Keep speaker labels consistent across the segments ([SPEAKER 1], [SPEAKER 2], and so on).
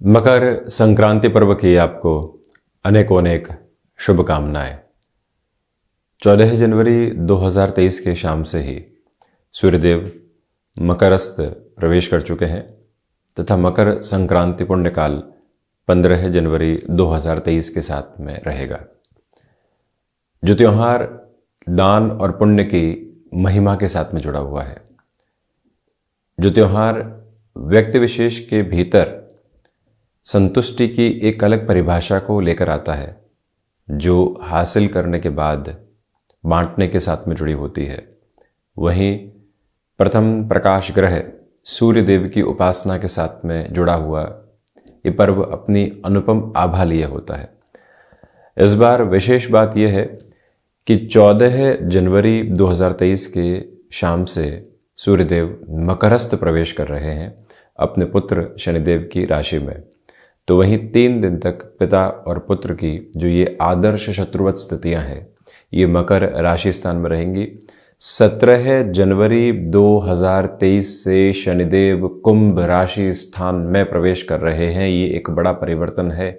[SPEAKER 1] मकर संक्रांति पर्व की आपको अनेकों अनेक शुभकामनाएं। 14 जनवरी 2023 के शाम से ही सूर्यदेव मकरस्थ प्रवेश कर चुके हैं तथा मकर संक्रांति पुण्यकाल 15 जनवरी 2023 के साथ में रहेगा। जो त्योहार दान और पुण्य की महिमा के साथ में जुड़ा हुआ है, जो त्योहार व्यक्ति विशेष के भीतर संतुष्टि की एक अलग परिभाषा को लेकर आता है, जो हासिल करने के बाद बांटने के साथ में जुड़ी होती है। वहीं प्रथम प्रकाश ग्रह सूर्य देव की उपासना के साथ में जुड़ा हुआ ये पर्व अपनी अनुपम आभा लिए होता है। इस बार विशेष बात यह है कि 14 जनवरी 2023 के शाम से सूर्यदेव मकरस्थ प्रवेश कर रहे हैं अपने पुत्र शनिदेव की राशि में। तो वहीं 3 दिन तक पिता और पुत्र की जो ये आदर्श शत्रुवत स्थितियां हैं, ये मकर राशि स्थान में रहेंगी। 17 जनवरी 2023 से शनिदेव कुंभ राशि स्थान में प्रवेश कर रहे हैं। ये एक बड़ा परिवर्तन है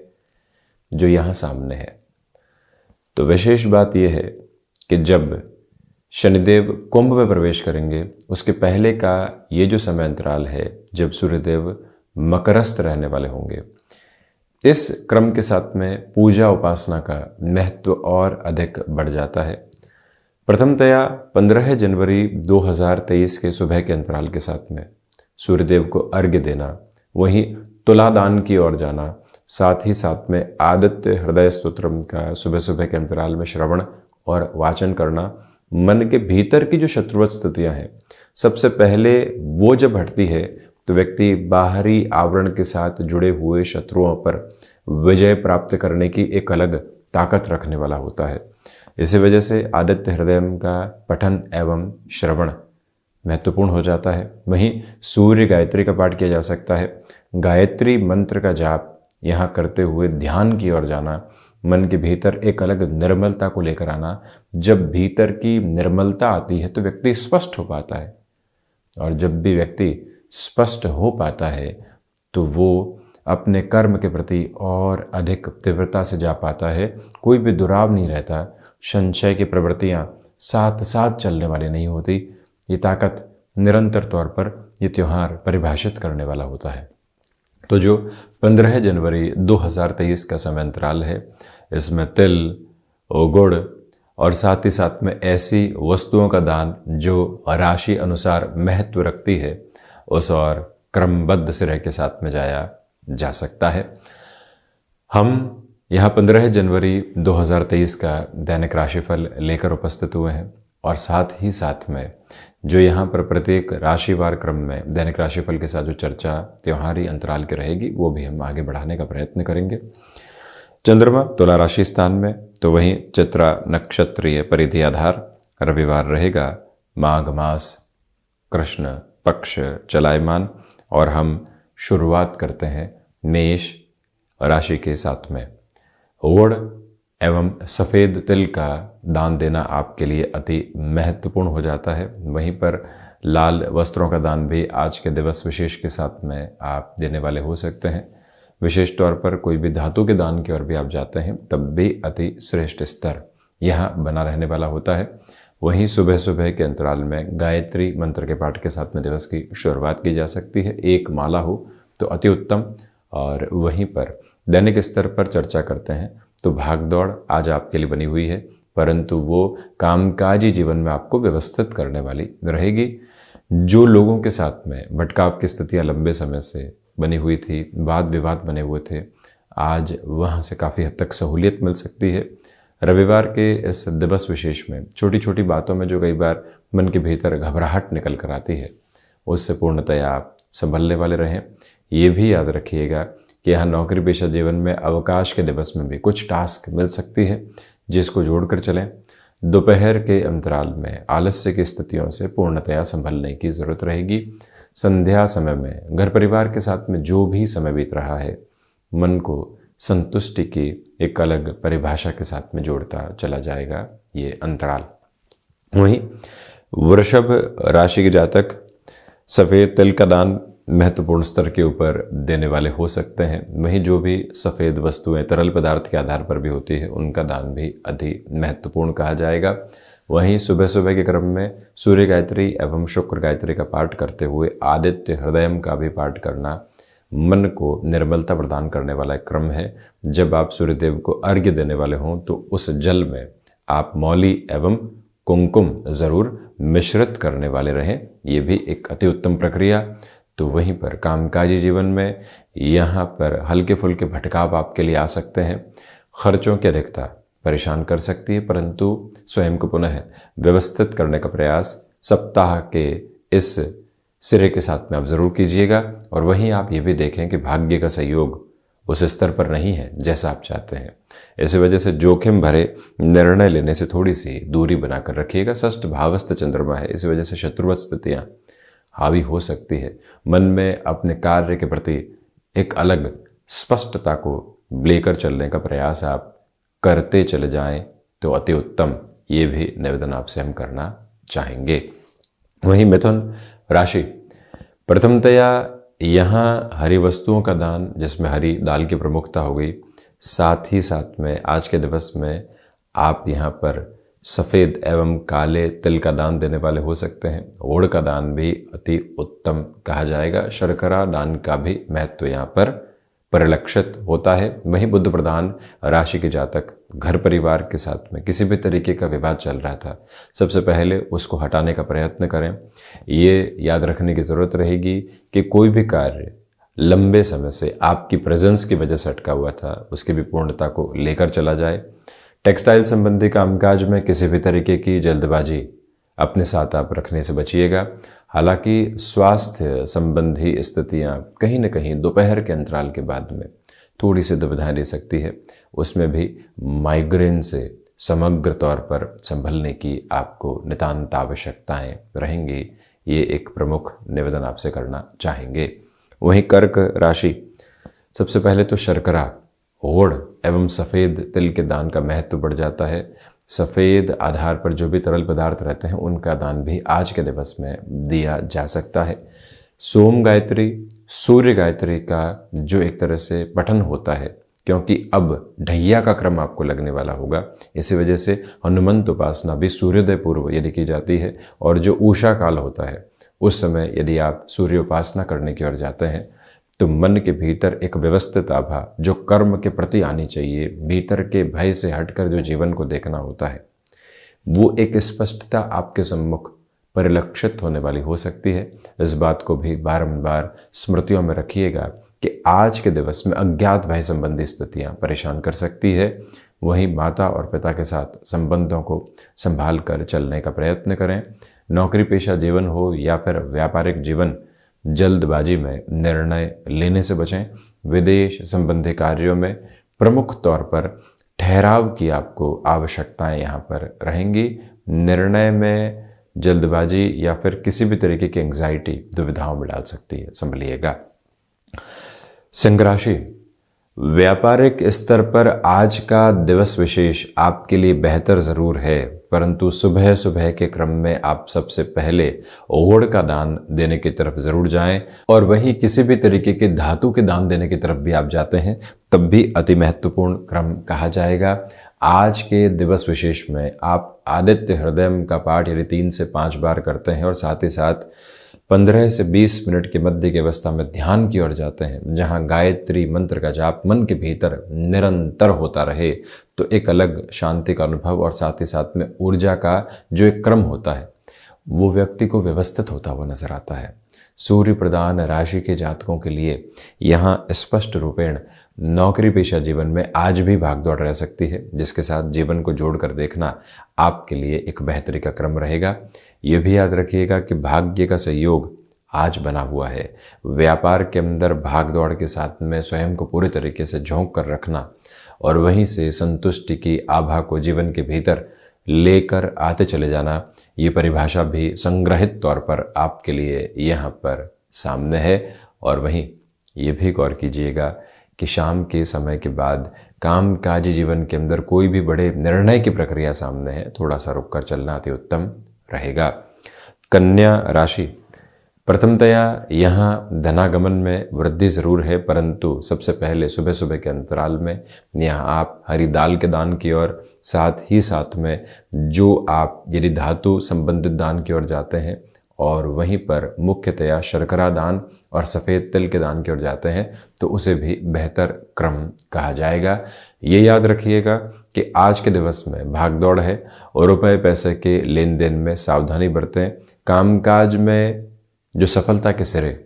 [SPEAKER 1] जो यहाँ सामने है। तो विशेष बात यह है कि जब शनिदेव कुंभ में प्रवेश करेंगे, उसके पहले का ये जो समय अंतराल है जब सूर्यदेव मकरस्थ रहने वाले होंगे, इस क्रम के साथ में पूजा उपासना का महत्व और अधिक बढ़ जाता है। प्रथमतया 15 जनवरी 2023 के सुबह के अंतराल के साथ में सूर्यदेव को अर्घ्य देना, वहीं तुला दान की ओर जाना, साथ ही साथ में आदित्य हृदय स्तोत्रम का सुबह सुबह के अंतराल में श्रवण और वाचन करना, मन के भीतर की जो शत्रुवत स्थितियां हैं, सबसे पहले वो जब हटती है तो व्यक्ति बाहरी आवरण के साथ जुड़े हुए शत्रुओं पर विजय प्राप्त करने की एक अलग ताकत रखने वाला होता है। इसी वजह से आदित्य हृदय का पठन एवं श्रवण महत्वपूर्ण हो जाता है। वहीं सूर्य गायत्री का पाठ किया जा सकता है। गायत्री मंत्र का जाप यहाँ करते हुए ध्यान की ओर जाना, मन के भीतर एक अलग निर्मलता को लेकर आना। जब भीतर की निर्मलता आती है तो व्यक्ति स्पष्ट हो पाता है, और जब भी व्यक्ति स्पष्ट हो पाता है तो वो अपने कर्म के प्रति और अधिक तीव्रता से जा पाता है। कोई भी दुराव नहीं रहता, संशय की प्रवृत्तियां साथ साथ चलने वाली नहीं होती। ये ताकत निरंतर तौर पर ये त्यौहार परिभाषित करने वाला होता है। तो जो 15 जनवरी 2023 का समय अंतराल है, इसमें तिल और गुड़ और साथ ही साथ में ऐसी वस्तुओं का दान जो राशि अनुसार महत्व रखती है, उस और क्रमबद्ध सिरे के साथ में जाया जा सकता है। हम यहाँ 15 जनवरी 2023 का दैनिक राशिफल लेकर उपस्थित हुए हैं, और साथ ही साथ में जो यहाँ पर प्रत्येक राशिवार क्रम में दैनिक राशिफल के साथ जो चर्चा त्योहारी अंतराल की रहेगी, वो भी हम आगे बढ़ाने का प्रयत्न करेंगे। चंद्रमा तुला राशि स्थान में, तो वहीं चित्रा नक्षत्रीय परिधि आधार रविवार रहेगा, माघ मास कृष्ण पक्ष चलायमान, और हम शुरुआत करते हैं मेष राशि के साथ में। गुड़ एवं सफ़ेद तिल का दान देना आपके लिए अति महत्वपूर्ण हो जाता है। वहीं पर लाल वस्त्रों का दान भी आज के दिवस विशेष के साथ में आप देने वाले हो सकते हैं। विशेष तौर पर कोई भी धातु के दान की ओर भी आप जाते हैं, तब भी अति श्रेष्ठ स्तर यहाँ बना रहने वाला होता है। वहीं सुबह सुबह के अंतराल में गायत्री मंत्र के पाठ के साथ में दिवस की शुरुआत की जा सकती है। एक माला हो तो अति उत्तम। और वहीं पर दैनिक स्तर पर चर्चा करते हैं तो भागदौड़ आज आपके लिए बनी हुई है, परंतु वो कामकाजी जीवन में आपको व्यवस्थित करने वाली रहेगी। जो लोगों के साथ में भटकाव की स्थितियां लंबे समय से बनी हुई थी, वाद विवाद बने हुए थे, आज वहाँ से काफ़ी हद तक सहूलियत मिल सकती है। रविवार के इस दिवस विशेष में छोटी छोटी बातों में जो कई बार मन के भीतर घबराहट निकल कर आती है, उससे पूर्णतया आप संभलने वाले रहें। ये भी याद रखिएगा कि यहाँ नौकरी पेशा जीवन में अवकाश के दिवस में भी कुछ टास्क मिल सकती है, जिसको जोड़कर चलें। दोपहर के अंतराल में आलस्य की स्थितियों से पूर्णतया संभलने की ज़रूरत रहेगी। संध्या समय में घर परिवार के साथ में जो भी समय बीत रहा है, मन को संतुष्टि की एक अलग परिभाषा के साथ में जोड़ता चला जाएगा ये अंतराल। वहीं वृषभ राशि के जातक सफ़ेद तिल का दान महत्वपूर्ण स्तर के ऊपर देने वाले हो सकते हैं। वहीं जो भी सफ़ेद वस्तुएं तरल पदार्थ के आधार पर भी होती है उनका दान भी अति महत्वपूर्ण कहा जाएगा। वहीं सुबह सुबह के क्रम में सूर्य गायत्री एवं शुक्र गायत्री का पाठ करते हुए आदित्य हृदयम का भी पाठ करना मन को निर्मलता प्रदान करने वाला एक क्रम है। जब आप सूर्यदेव को अर्घ्य देने वाले हों तो उस जल में आप मौली एवं कुमकुम ज़रूर मिश्रित करने वाले रहें, ये भी एक अति उत्तम प्रक्रिया। तो वहीं पर कामकाजी जीवन में यहाँ पर हल्के फुल्के भटकाव आपके लिए आ सकते हैं। खर्चों की अधिकता परेशान कर सकती है, परंतु स्वयं को पुनः व्यवस्थित करने का प्रयास सप्ताह के इस सिरे के साथ में आप ज़रूर कीजिएगा। और वहीं आप ये भी देखें कि भाग्य का सहयोग उस स्तर पर नहीं है जैसा आप चाहते हैं। इसी वजह से जोखिम भरे निर्णय लेने से थोड़ी सी दूरी बनाकर रखिएगा। षष्ठ भावस्थ चंद्रमा है, इसी वजह से शत्रुवत स्थितियाँ हावी हो सकती है। मन में अपने कार्य के प्रति एक अलग स्पष्टता को लेकर चलने का प्रयास आप करते चले जाएं तो अति उत्तम, ये भी निवेदन आपसे हम करना चाहेंगे। वहीं मिथुन राशि, प्रथमतया यहाँ हरी वस्तुओं का दान, जिसमें हरी दाल की प्रमुखता हो गई, साथ ही साथ में आज के दिवस में आप यहाँ पर सफ़ेद एवं काले तिल का दान देने वाले हो सकते हैं। ओड़ का दान भी अति उत्तम कहा जाएगा। शर्करा दान का भी महत्व यहाँ पर परिलक्षित होता है। वहीं बुध प्रधान राशि के जातक घर परिवार के साथ में किसी भी तरीके का विवाद चल रहा था, सबसे पहले उसको हटाने का प्रयत्न करें। ये याद रखने की ज़रूरत रहेगी कि कोई भी कार्य लंबे समय से आपकी प्रेजेंस की वजह से अटका हुआ था, उसकी भी पूर्णता को लेकर चला जाए। टेक्सटाइल संबंधी कामकाज में किसी भी तरीके की जल्दबाजी अपने साथ आप रखने से बचिएगा। हालांकि स्वास्थ्य संबंधी स्थितियां कहीं न कहीं दोपहर के अंतराल के बाद में थोड़ी सी दुविधाएं दे सकती है, उसमें भी माइग्रेन से समग्र तौर पर संभलने की आपको नितांत आवश्यकताएं रहेंगी। ये एक प्रमुख निवेदन आपसे करना चाहेंगे। वहीं कर्क राशि, सबसे पहले तो शर्करा, ओड़ एवं सफ़ेद तिल के दान का महत्व बढ़ जाता है। सफ़ेद आधार पर जो भी तरल पदार्थ रहते हैं उनका दान भी आज के दिवस में दिया जा सकता है। सोम गायत्री, सूर्य गायत्री का जो एक तरह से पठन होता है, क्योंकि अब ढैया का क्रम आपको लगने वाला होगा, इसी वजह से हनुमंत उपासना भी सूर्योदय पूर्व यदि की जाती है और जो उषा काल होता है उस समय यदि आप सूर्य उपासना करने की ओर जाते हैं तो मन के भीतर एक व्यवस्थित आभा जो कर्म के प्रति आनी चाहिए, भीतर के भय से हटकर जो जीवन को देखना होता है, वो एक स्पष्टता आपके सम्मुख परिलक्षित होने वाली हो सकती है। इस बात को भी बारंबार स्मृतियों में रखिएगा कि आज के दिवस में अज्ञात भय संबंधी स्थितियां परेशान कर सकती है। वहीं माता और पिता के साथ संबंधों को संभाल कर चलने का प्रयत्न करें। नौकरी पेशा जीवन हो या फिर व्यापारिक जीवन, जल्दबाजी में निर्णय लेने से बचें। विदेश संबंधी कार्यों में प्रमुख तौर पर ठहराव की आपको आवश्यकताएं यहाँ पर रहेंगी। निर्णय में जल्दबाजी या फिर किसी भी तरीके की एंग्जाइटी दुविधाओं में डाल सकती है, संभलिएगा। सिंह राशि, व्यापारिक स्तर पर आज का दिवस विशेष आपके लिए बेहतर ज़रूर है, परंतु सुबह सुबह के क्रम में आप सबसे पहले ओड़ का दान देने की तरफ ज़रूर जाएं और वहीं किसी भी तरीके के धातु के दान देने की तरफ भी आप जाते हैं तब भी अति महत्वपूर्ण क्रम कहा जाएगा। आज के दिवस विशेष में आप आदित्य हृदयम का पाठ यदि 3 से 5 बार करते हैं और साथ ही साथ 15 से 20 मिनट के मध्य की अवस्था में ध्यान की ओर जाते हैं, जहां गायत्री मंत्र का जाप मन के भीतर निरंतर होता रहे, तो एक अलग शांति का अनुभव और साथ ही साथ में ऊर्जा का जो एक क्रम होता है वो व्यक्ति को व्यवस्थित होता हुआ नजर आता है। सूर्य प्रधान राशि के जातकों के लिए यहाँ स्पष्ट रूपेण नौकरी पेशा जीवन में आज भी भागदौड़ रह सकती है, जिसके साथ जीवन को जोड़कर देखना आपके लिए एक बेहतरी का क्रम रहेगा। ये भी याद रखिएगा कि भाग्य का सहयोग आज बना हुआ है। व्यापार के अंदर भागदौड़ के साथ में स्वयं को पूरे तरीके से झोंक कर रखना और वहीं से संतुष्टि की आभा को जीवन के भीतर लेकर आते चले जाना, ये परिभाषा भी संग्रहित तौर पर आपके लिए यहाँ पर सामने है। और वहीं ये भी गौर कीजिएगा कि शाम के समय के बाद कामकाजी जीवन के अंदर कोई भी बड़े निर्णय की प्रक्रिया सामने है, थोड़ा सा रुक कर चलना अति उत्तम रहेगा। कन्या राशि, प्रथमतया यहाँ धनागमन में वृद्धि ज़रूर है, परंतु सबसे पहले सुबह सुबह के अंतराल में यहाँ आप हरी दाल के दान की ओर, साथ ही साथ में जो आप यदि धातु संबंधित दान की ओर जाते हैं और वहीं पर मुख्यतया शर्करा दान और सफ़ेद तिल के दान की ओर जाते हैं तो उसे भी बेहतर क्रम कहा जाएगा। ये याद रखिएगा कि आज के दिवस में भागदौड़ है और रुपए पैसे के लेन देन में सावधानी बरतें। कामकाज में जो सफलता के सिरे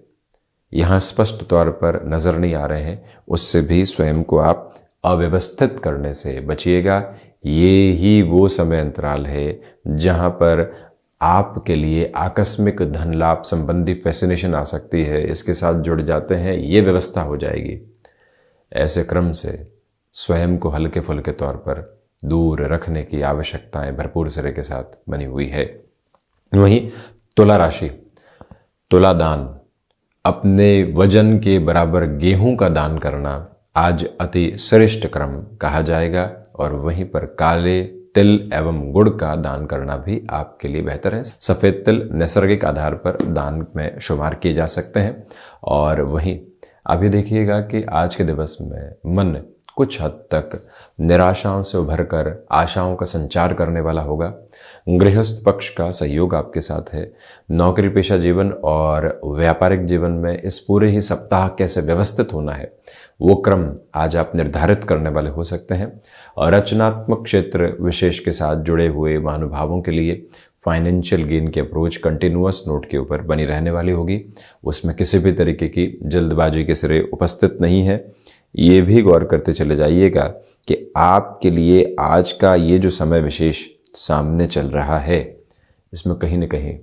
[SPEAKER 1] यहाँ स्पष्ट तौर पर नज़र नहीं आ रहे हैं, उससे भी स्वयं को आप अव्यवस्थित करने से बचिएगा। ये ही वो समय अंतराल है जहाँ पर आपके लिए आकस्मिक धन लाभ संबंधी फैसिनेशन आ सकती है, इसके साथ जुड़ जाते हैं, ये व्यवस्था हो जाएगी। ऐसे क्रम से स्वयं को हल्के फुल्के तौर पर दूर रखने की आवश्यकताएं भरपूर सिरे के साथ बनी हुई है। वहीं तुला राशि, तुला दान, अपने वजन के बराबर गेहूं का दान करना आज अति श्रेष्ठ क्रम कहा जाएगा और वहीं पर काले तिल एवं गुड़ का दान करना भी आपके लिए बेहतर है। सफ़ेद तिल नैसर्गिक आधार पर दान में शुमार किए जा सकते हैं। और वहीं आप ये देखिएगा कि आज के दिवस में मन कुछ हद तक निराशाओं से उभरकर आशाओं का संचार करने वाला होगा। गृहस्थ पक्ष का सहयोग आपके साथ है। नौकरी पेशा जीवन और व्यापारिक जीवन में इस पूरे ही सप्ताह कैसे व्यवस्थित होना है वो क्रम आज आप निर्धारित करने वाले हो सकते हैं। और रचनात्मक क्षेत्र विशेष के साथ जुड़े हुए महानुभावों के लिए फाइनेंशियल गेन की अप्रोच कंटिन्यूअस नोट के ऊपर बनी रहने वाली होगी। उसमें किसी भी तरीके की जल्दबाजी के सिरे उपस्थित नहीं है। ये भी गौर करते चले जाइएगा कि आपके लिए आज का ये जो समय विशेष सामने चल रहा है, इसमें कहीं न कहीं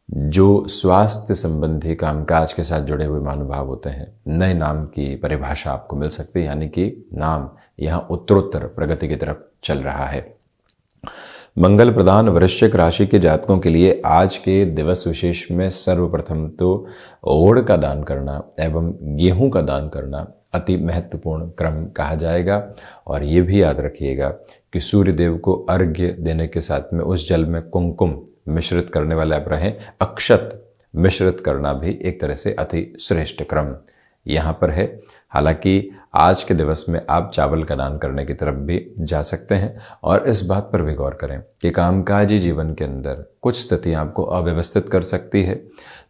[SPEAKER 1] जो स्वास्थ्य संबंधी कामकाज के साथ जुड़े हुए महानुभाव होते हैं, नए नाम की परिभाषा आपको मिल सकती है, यानी कि नाम यहाँ उत्तरोत्तर प्रगति की तरफ चल रहा है। मंगल प्रधान वृश्चिक राशि के जातकों के लिए आज के दिवस विशेष में सर्वप्रथम तो ओड़ का दान करना एवं गेहूं का दान करना अति महत्वपूर्ण क्रम कहा जाएगा। और ये भी याद रखिएगा कि सूर्य देव को अर्घ्य देने के साथ में उस जल में कुमकुम मिश्रित करने वाले आप रहें, अक्षत मिश्रित करना भी एक तरह से अति श्रेष्ठ क्रम यहाँ पर है। हालांकि आज के दिवस में आप चावल का दान करने की तरफ भी जा सकते हैं और इस बात पर भी गौर करें कि कामकाजी जीवन के अंदर कुछ स्थितियां आपको अव्यवस्थित कर सकती है।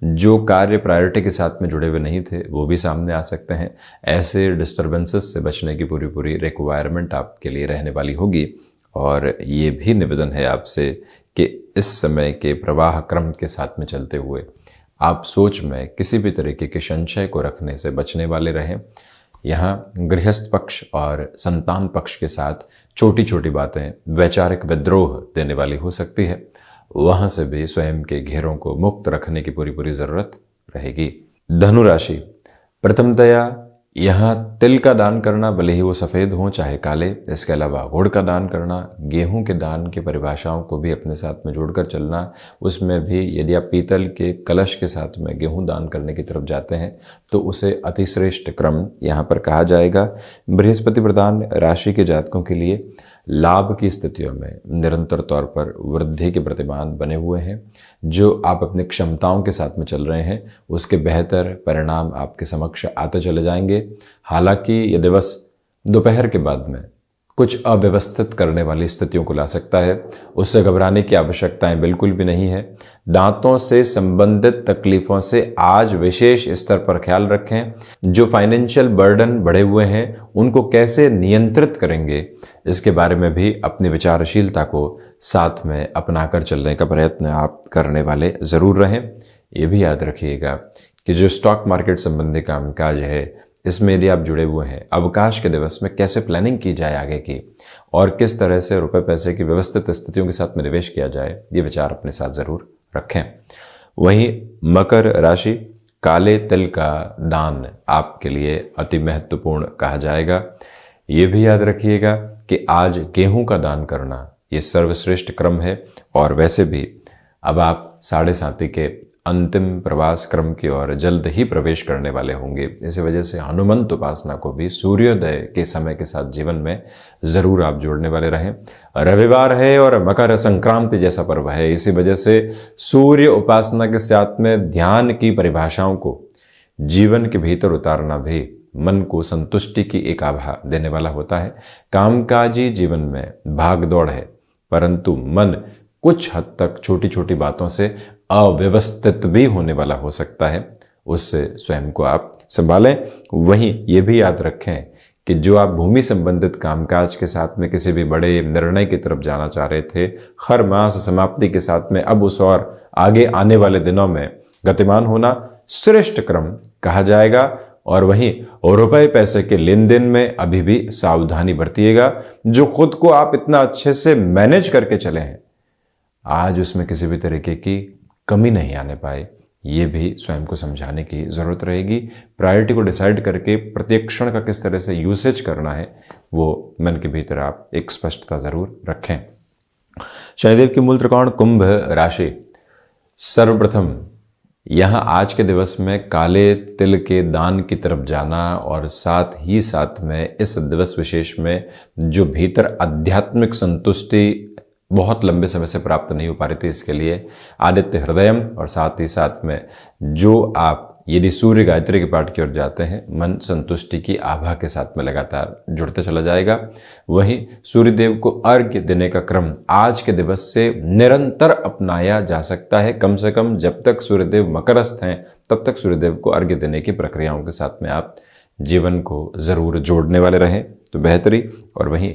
[SPEAKER 1] जो कार्य प्रायोरिटी के साथ में जुड़े हुए नहीं थे वो भी सामने आ सकते हैं। ऐसे डिस्टर्बेंसेस से बचने की पूरी रिक्वायरमेंट आपके लिए रहने वाली होगी। और ये भी निवेदन है आपसे कि इस समय के प्रवाह क्रम के साथ में चलते हुए आप सोच में किसी भी तरीके के संशय को रखने से बचने वाले रहें। यहाँ गृहस्थ पक्ष और संतान पक्ष के साथ छोटी छोटी बातें वैचारिक विद्रोह देने वाली हो सकती है, वहाँ से भी स्वयं के घेरों को मुक्त रखने की पूरी ज़रूरत रहेगी। धनु राशि, प्रथमतया यहाँ तिल का दान करना, भले ही वो सफ़ेद हों चाहे काले, इसके अलावा गुड़ का दान करना, गेहूं के दान की परिभाषाओं को भी अपने साथ में जोड़कर चलना। उसमें भी यदि आप पीतल के कलश के साथ में गेहूं दान करने की तरफ जाते हैं तो उसे अतिश्रेष्ठ क्रम यहाँ पर कहा जाएगा। बृहस्पति प्रधान राशि के जातकों के लिए लाभ की स्थितियों में निरंतर तौर पर वृद्धि के प्रतिमान बने हुए हैं। जो आप अपनी क्षमताओं के साथ में चल रहे हैं उसके बेहतर परिणाम आपके समक्ष आते चले जाएंगे। हालांकि यह दिवस दोपहर के बाद में कुछ अव्यवस्थित करने वाली स्थितियों को ला सकता है, उससे घबराने की आवश्यकताएं बिल्कुल भी नहीं है। दांतों से संबंधित तकलीफों से आज विशेष स्तर पर ख्याल रखें। जो फाइनेंशियल बर्डन बढ़े हुए हैं उनको कैसे नियंत्रित करेंगे, इसके बारे में भी अपनी विचारशीलता को साथ में अपनाकर चलने का प्रयत्न आप करने वाले ज़रूर रहें। ये भी याद रखिएगा कि जो स्टॉक मार्केट संबंधी कामकाज है इसमें यदि आप जुड़े हुए हैं, अवकाश के दिवस में कैसे प्लानिंग की जाए आगे की और किस तरह से रुपए पैसे की व्यवस्थित स्थितियों के साथ में निवेश किया जाए, ये विचार अपने साथ ज़रूर रखें। वहीं मकर राशि, काले तिल का दान आपके लिए अति महत्वपूर्ण कहा जाएगा। ये भी याद रखिएगा कि आज गेहूं का दान करना ये सर्वश्रेष्ठ क्रम है। और वैसे भी अब आप 7:30 के अंतिम प्रवास क्रम की ओर जल्द ही प्रवेश करने वाले होंगे। इसी वजह से हनुमंत उपासना को भी सूर्योदय के समय के साथ जीवन में ज़रूर आप जोड़ने वाले रहें। रविवार है और मकर संक्रांति जैसा पर्व है, इसी वजह से सूर्य उपासना के साथ में ध्यान की परिभाषाओं को जीवन के भीतर उतारना भी मन को संतुष्टि की एक आभा देने वाला होता है। कामकाजी जीवन में भाग दौड़ है, परंतु मन कुछ हद तक छोटी छोटी बातों से अव्यवस्थित भी होने वाला हो सकता है, उससे स्वयं को आप संभालें। वहीं ये भी याद रखें कि जो आप भूमि संबंधित कामकाज के साथ में किसी भी बड़े निर्णय की तरफ जाना चाह रहे थे, हर मास समाप्ति के साथ में अब उस और आगे आने वाले दिनों में गतिमान होना श्रेष्ठ क्रम कहा जाएगा। और वहीं रुपए पैसे के लेन देन में अभी भी सावधानी बरतिएगा। जो खुद को आप इतना अच्छे से मैनेज करके चले हैं, आज उसमें किसी भी तरीके की कमी नहीं आने पाए, ये भी स्वयं को समझाने की ज़रूरत रहेगी। प्रायोरिटी को डिसाइड करके प्रत्येक क्षण का किस तरह से यूसेज करना है, वो मन के भीतर आप एक स्पष्टता ज़रूर रखें। शनिदेव की मूल त्रिकोण कुंभ राशि। सर्वप्रथम यहाँ आज के दिवस में काले तिल के दान की तरफ जाना और साथ में इस दिवस विशेष में जो भीतर आध्यात्मिक संतुष्टि बहुत लंबे समय से प्राप्त नहीं हो पा रही थी, इसके लिए आदित्य हृदयम और साथ में जो आप यदि सूर्य गायत्री के पाठ की ओर जाते हैं, मन संतुष्टि की आभा के साथ में लगातार जुड़ते चला जाएगा। वहीं सूर्यदेव को अर्घ्य देने का क्रम आज के दिवस से निरंतर अपनाया जा सकता है। कम से कम जब तक सूर्यदेव मकरस्थ हैं, तब तक सूर्यदेव को अर्घ्य देने की प्रक्रियाओं के साथ में आप जीवन को ज़रूर जोड़ने वाले रहें तो बेहतरी। और वहीं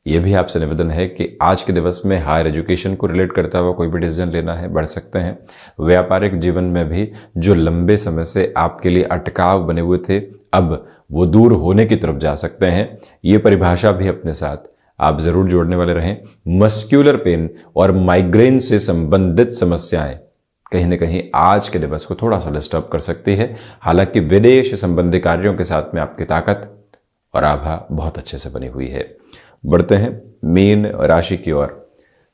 [SPEAKER 1] ये भी आपसे निवेदन है कि आज के दिवस में हायर एजुकेशन को रिलेट करता हुआ कोई भी डिसीजन लेना है, बढ़ सकते हैं। व्यापारिक जीवन में भी जो लंबे समय से आपके लिए अटकाव बने हुए थे, अब वो दूर होने की तरफ जा सकते हैं। ये परिभाषा भी अपने साथ आप ज़रूर जोड़ने वाले रहें। मस्क्यूलर पेन और माइग्रेन से संबंधित समस्याएं कहीं न कहीं आज के दिवस को थोड़ा सा डिस्टर्ब कर सकती है। हालांकि विदेश संबंधी कार्यों के साथ में आपकी ताकत और आभा बहुत अच्छे से बनी हुई है। बढ़ते हैं मीन राशि की ओर।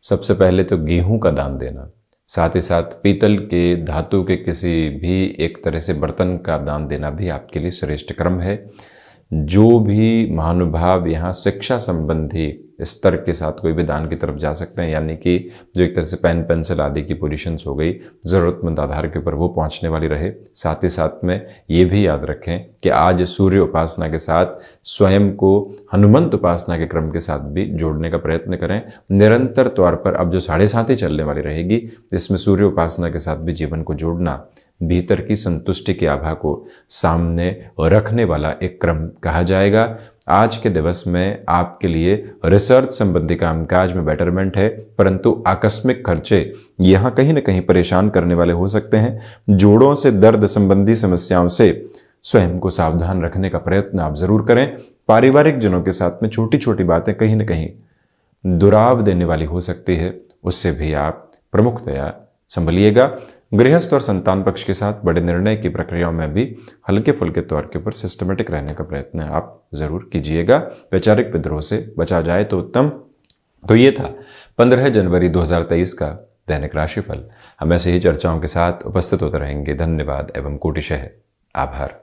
[SPEAKER 1] सबसे पहले तो गेहूं का दान देना, साथ ही साथ पीतल के धातु के किसी भी एक तरह से बर्तन का दान देना भी आपके लिए श्रेष्ठ क्रम है। जो भी महानुभाव यहाँ शिक्षा संबंधी स्तर के साथ कोई भी दान की तरफ जा सकते हैं, यानी कि जो एक तरह से पेन पेंसिल आदि की पोजीशंस हो गई, ज़रूरतमंद आधार के ऊपर वो पहुँचने वाली रहे। साथ ही साथ में ये भी याद रखें कि आज सूर्य उपासना के साथ स्वयं को हनुमंत उपासना के क्रम के साथ भी जोड़ने का प्रयत्न करें। निरंतर तौर पर अब जो 7:30 चलने वाली रहेगी, इसमें सूर्य उपासना के साथ भी जीवन को जोड़ना भीतर की संतुष्टि की आभा को सामने रखने वाला एक क्रम कहा जाएगा। आज के दिवस में आपके लिए रिसर्च संबंधी कामकाज में बेटरमेंट है, परंतु आकस्मिक खर्चे यहाँ कहीं न कहीं परेशान करने वाले हो सकते हैं। जोड़ों से दर्द संबंधी समस्याओं से स्वयं को सावधान रखने का प्रयत्न आप जरूर करें। पारिवारिक जनों के साथ में छोटी छोटी बातें कहीं न कहीं दुराव देने वाली हो सकती है, उससे भी आप प्रमुखतया संभलिएगा। गृहस्थ और संतान पक्ष के साथ बड़े निर्णय की प्रक्रियाओं में भी हल्के फुल्के तौर के ऊपर सिस्टमेटिक रहने का प्रयत्न आप जरूर कीजिएगा। वैचारिक विद्रोह से बचा जाए तो उत्तम। तो ये था 15 जनवरी 2023 का दैनिक राशिफल। हम ऐसे ही चर्चाओं के साथ उपस्थित होते रहेंगे। धन्यवाद एवं कोटिशः आभार।